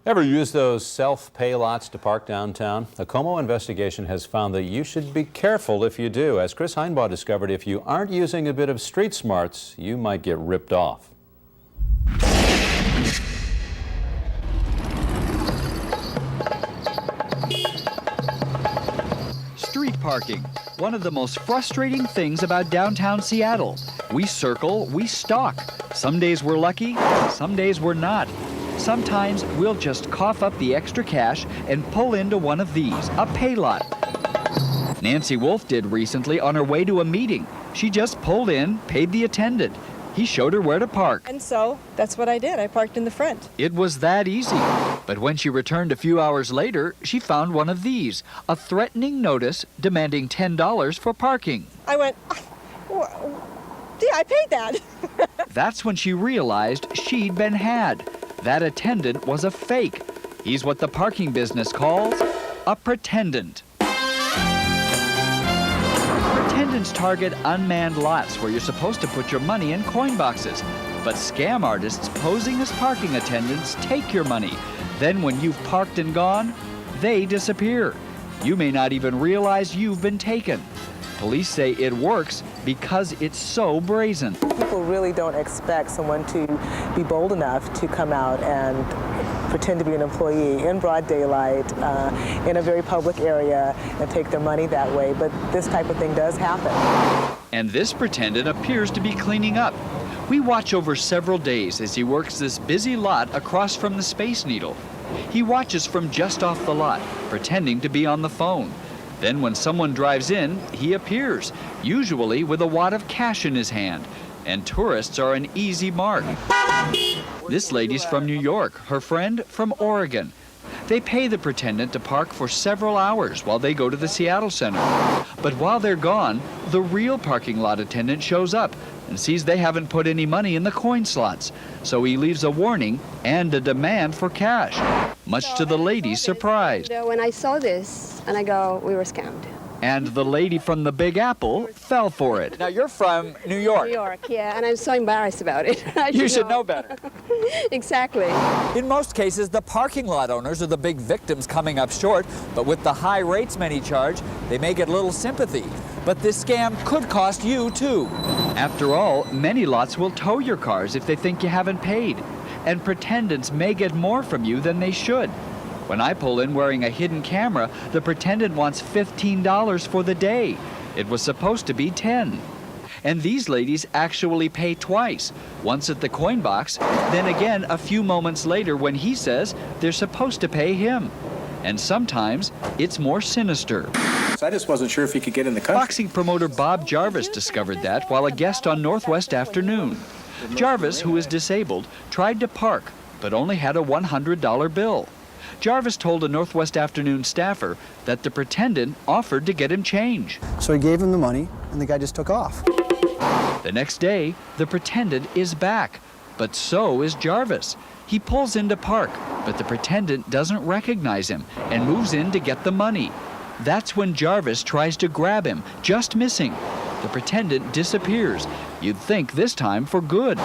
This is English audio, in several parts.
Ever use those self-pay lots to park downtown? A KOMO investigation has found that you should be careful if you do. As Chris Heinbaugh discovered, if you aren't using a bit of street smarts, you might get ripped off. Street parking, one of the most frustrating things about downtown Seattle. We circle, we stalk. Some days we're lucky, some days we're not. Sometimes we'll just cough up the extra cash and pull into one of these, a pay lot. Nancy Wolf did recently on her way to a meeting. She just pulled in, paid the attendant. He showed her where to park. And so that's what I did. I parked in the front. It was that easy. But when she returned a few hours later, she found one of these, a threatening notice demanding $10 for parking. I went, yeah, I paid that. That's when she realized she'd been had. That attendant was a fake. He's what the parking business calls a pretendant. Pretendants target unmanned lots where you're supposed to put your money in coin boxes. But scam artists posing as parking attendants take your money. Then when you've parked and gone, they disappear. You may not even realize you've been taken. Police say it works because it's so brazen. People really don't expect someone to be bold enough to come out and pretend to be an employee in broad daylight, in a very public area, and take their money that way. But this type of thing does happen. And this pretendant appears to be cleaning up. We watch over several days as he works this busy lot across from the Space Needle. He watches from just off the lot, pretending to be on the phone. Then when someone drives in, he appears, usually with a wad of cash in his hand. And tourists are an easy mark. This lady's from New York, her friend from Oregon. They pay the pretendant to park for several hours while they go to the Seattle Center. But while they're gone, the real parking lot attendant shows up and sees they haven't put any money in the coin slots. So he leaves a warning and a demand for cash, much to the lady's surprise. When I saw this, and I go, we were scammed. And the lady from the Big Apple fell for it. Now you're from New York. New York, yeah, and I'm so embarrassed about it. You should know better. Exactly. In most cases, the parking lot owners are the big victims coming up short, but with the high rates many charge, they may get little sympathy. But this scam could cost you too. After all, many lots will tow your cars if they think you haven't paid. And pretendants may get more from you than they should. When I pull in wearing a hidden camera, the pretendant wants $15 for the day. It was supposed to be $10. And these ladies actually pay twice, once at the coin box, then again a few moments later when he says they're supposed to pay him. And sometimes it's more sinister. I just wasn't sure if he could get in the country. Boxing promoter Bob Jarvis discovered that while a guest on Northwest Afternoon. Jarvis, who is disabled, tried to park, but only had a $100 bill. Jarvis told a Northwest Afternoon staffer that the pretendant offered to get him change. So he gave him the money, and the guy just took off. The next day, the pretendant is back, but so is Jarvis. He pulls in to park, but the pretendant doesn't recognize him and moves in to get the money. That's when Jarvis tries to grab him, just missing. The pretendant disappears. You'd think this time for good.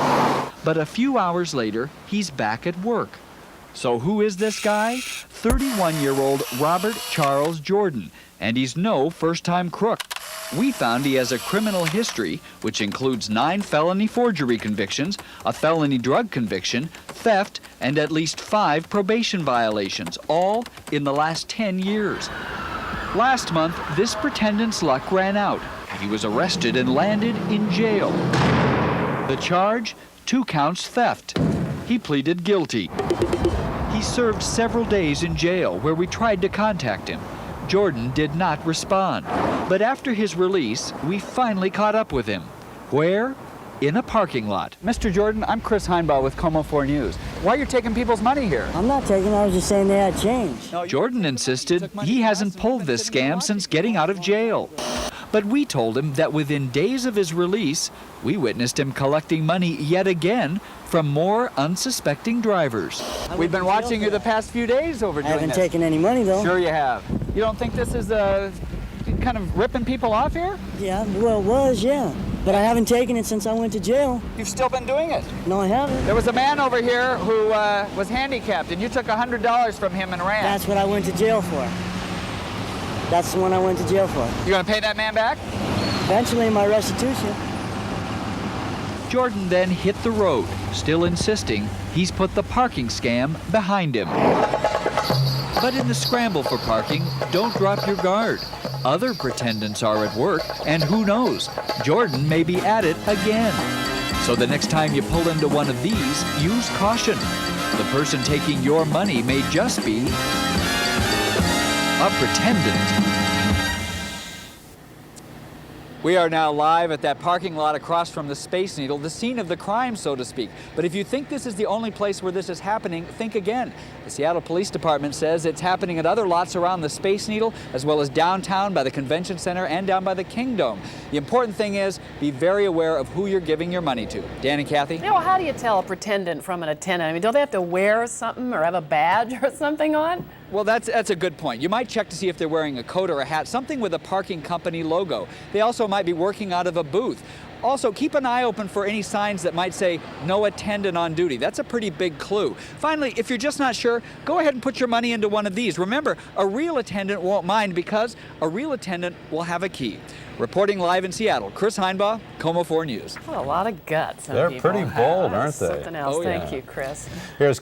But a few hours later, he's back at work. So who is this guy? 31-year-old Robert Charles Jordan, and he's no first-time crook. We found he has a criminal history, which includes 9 felony forgery convictions, a felony drug conviction, theft, and at least 5 probation violations, all in the last 10 years. Last month, this pretendant's luck ran out. He was arrested and landed in jail. The charge? 2 counts theft. He pleaded guilty. He served several days in jail where we tried to contact him. Jordan did not respond. But after his release, we finally caught up with him. Where? In a parking lot. Mr. Jordan, I'm Chris Heinbaugh with KOMO 4 News. Why are you taking people's money here? I'm not taking it, I was just saying they had change. Jordan insisted he hasn't pulled this scam since getting out of jail. But we told him that within days of his release, we witnessed him collecting money yet again from more unsuspecting drivers. We've been watching you the past few days over doing I haven't this. taken any money, though. Sure you have. You don't think this is kind of ripping people off here? Yeah, well, it was, yeah. But I haven't taken it since I went to jail. You've still been doing it. No, I haven't. There was a man over here who was handicapped, and you took $100 from him and ran. That's what I went to jail for. That's the one I went to jail for. You gonna pay that man back? Eventually, my restitution. Jordan then hit the road, still insisting he's put the parking scam behind him. But in the scramble for parking, don't drop your guard. Other pretendants are at work, and who knows, Jordan may be at it again. So the next time you pull into one of these, use caution. The person taking your money may just be a pretendant. We are now live at that parking lot across from the Space Needle, the scene of the crime, so to speak. But if you think this is the only place where this is happening, think again. The Seattle Police Department says it's happening at other lots around the Space Needle, as well as downtown by the Convention Center and down by the Kingdome. The important thing is, be very aware of who you're giving your money to. Dan and Kathy? You know, how do you tell a pretendant from an attendant? I mean, don't they have to wear something or have a badge or something on? Well, that's a good point. You might check to see if they're wearing a coat or a hat, something with a parking company logo. They also might be working out of a booth. Also, keep an eye open for any signs that might say, no attendant on duty. That's a pretty big clue. Finally, if you're just not sure, go ahead and put your money into one of these. Remember, a real attendant won't mind because a real attendant will have a key. Reporting live in Seattle, Chris Heinbaugh, KOMO 4 News. What a lot of guts. They're pretty bold, aren't they? Something else. Oh, Thank yeah. you, Chris. Here's